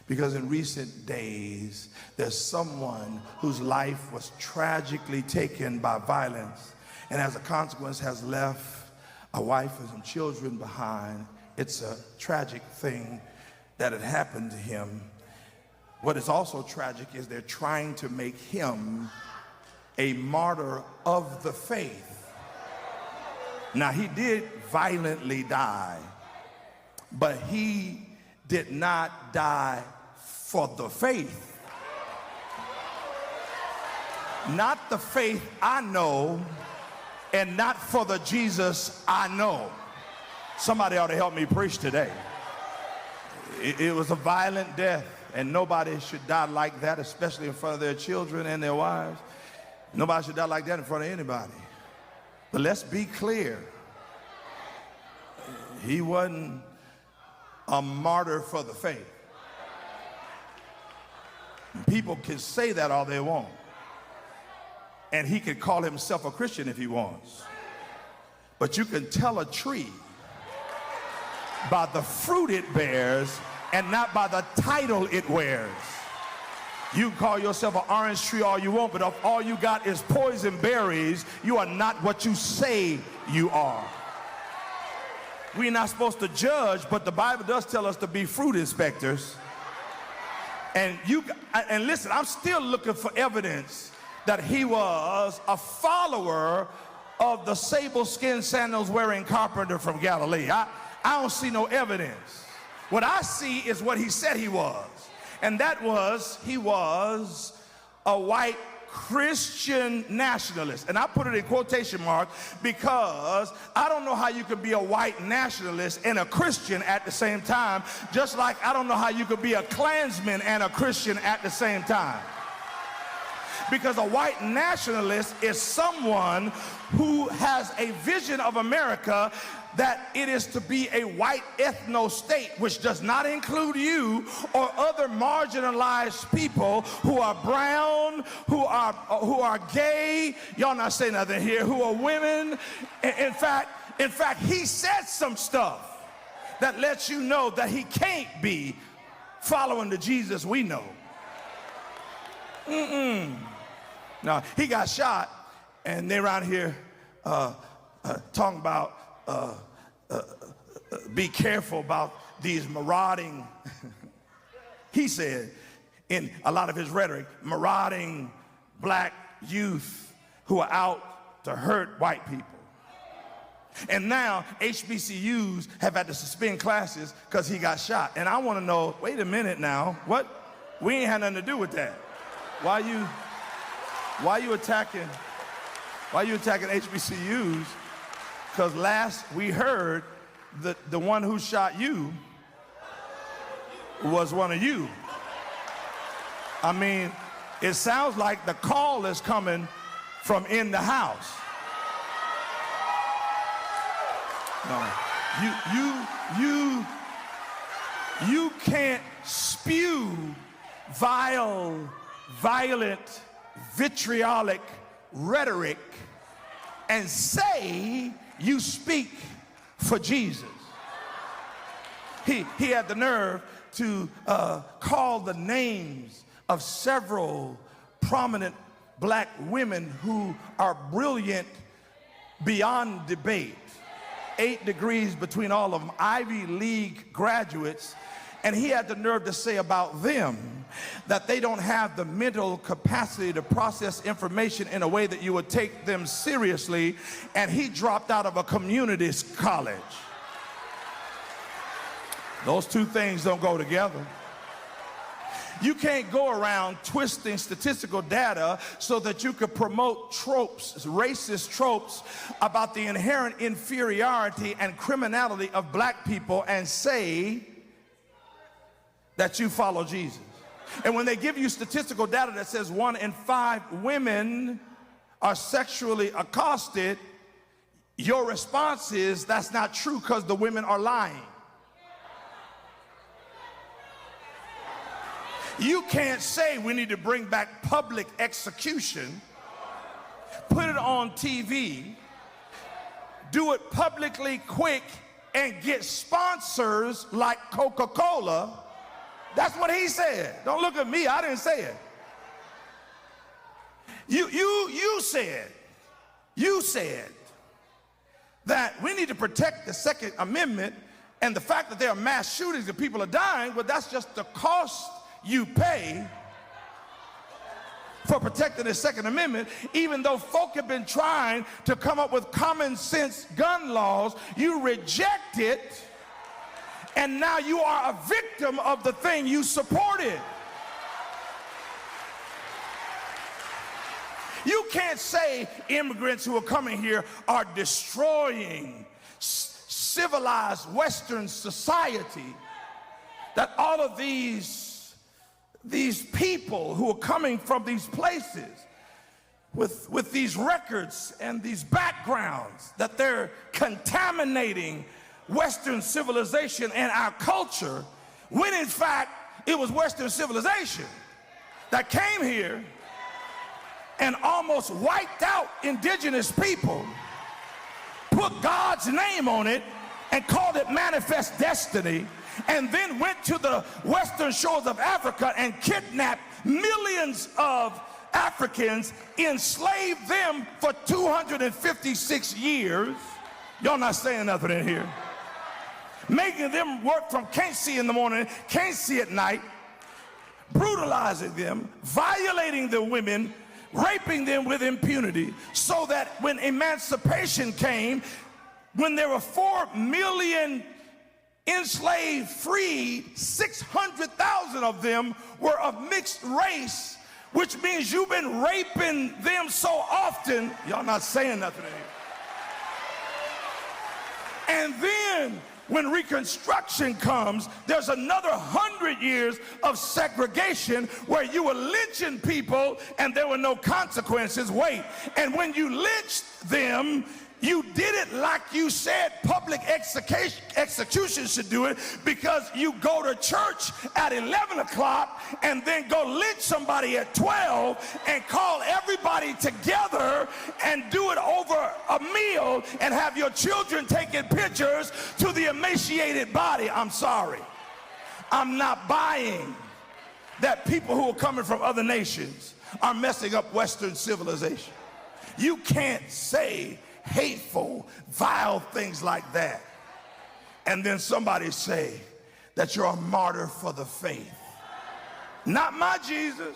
Because in recent days, there's someone whose life was tragically taken by violence, and as a consequence has left a wife and some children behind. It's a tragic thing that had happened to him. What is also tragic is they're trying to make him a martyr of the faith. Now, he did violently die, but he did not die for the faith. Not the faith I know, and not for the Jesus I know. Somebody ought to help me preach today. It was a violent death, and nobody should die like that, especially in front of their children and their wives. Nobody should die like that in front of anybody. But let's be clear. He wasn't a martyr for the faith. People can say that all they want. And he can call himself a Christian if he wants. But you can tell a tree by the fruit it bears and not by the title it wears. You can call yourself an orange tree all you want, but if all you got is poison berries, you are not what you say you are. We're not supposed to judge, but the Bible does tell us to be fruit inspectors. And listen, I'm still looking for evidence that he was a follower of the sable skin sandals wearing carpenter from Galilee. I don't see no evidence. What I see is what he said he was. And that was, he was a white Christian nationalist. And I put it in quotation marks because I don't know how you could be a white nationalist and a Christian at the same time, just like I don't know how you could be a Klansman and a Christian at the same time. Because a white nationalist is someone who has a vision of America that it is to be a white ethno-state, which does not include you or other marginalized people who are brown, who are gay, y'all not saying nothing here, who are women. In fact, he said some stuff that lets you know that he can't be following the Jesus we know. No, he got shot, and they're around here talking about be careful about these marauding, he said in a lot of his rhetoric, marauding black youth who are out to hurt white people. And now HBCUs have had to suspend classes because he got shot. And I want to know, wait a minute now, what? We ain't had nothing to do with that. Why you attacking HBCUs? Because last we heard that the one who shot you was one of you. I mean, it sounds like the call is coming from in the house. No, you can't spew vile, violent, vitriolic rhetoric and say you speak for Jesus. He had the nerve to call the names of several prominent black women who are brilliant beyond debate. 8 degrees between all of them, Ivy League graduates, and he had the nerve to say about them that they don't have the mental capacity to process information in a way that you would take them seriously, and he dropped out of a community college. Those two things don't go together. You can't go around twisting statistical data so that you could promote tropes, racist tropes about the inherent inferiority and criminality of black people and say that you follow Jesus. And when they give you statistical data that says 1 in 5 women are sexually accosted, your response is that's not true because the women are lying. You can't say we need to bring back public execution, put it on TV, do it publicly quick, and get sponsors like Coca-Cola That's what he said. Don't look at me. I didn't say it. You said that we need to protect the Second Amendment, and the fact that there are mass shootings and people are dying, well, that's just the cost you pay for protecting the Second Amendment. Even though folk have been trying to come up with common sense gun laws, you reject it, and now you are a victim of the thing you supported. You can't say immigrants who are coming here are destroying civilized Western society, that all of these people who are coming from these places with these records and these backgrounds, that they're contaminating Western civilization and our culture, when in fact it was Western civilization that came here and almost wiped out indigenous people, put God's name on it and called it Manifest Destiny, and then went to the western shores of Africa and kidnapped millions of Africans, enslaved them for 256 years. Y'all not saying nothing in here. Making them work from can't see in the morning, can't see at night, brutalizing them, violating the women, raping them with impunity, so that when emancipation came, when there were 4 million enslaved, freed, 600,000 of them were of mixed race, which means you've been raping them so often. Y'all not saying nothing here. And then when Reconstruction comes, there's another 100 years of segregation where you were lynching people and there were no consequences. Wait, and when you lynched them, you did it like you said public execution should do it, because you go to church at 11 o'clock and then go lynch somebody at 12 and call everybody together and do it over a meal and have your children taking pictures to the emaciated body. I'm sorry. I'm not buying that people who are coming from other nations are messing up Western civilization. You can't say hateful, vile things like that and then somebody say that you're a martyr for the faith. Not my Jesus.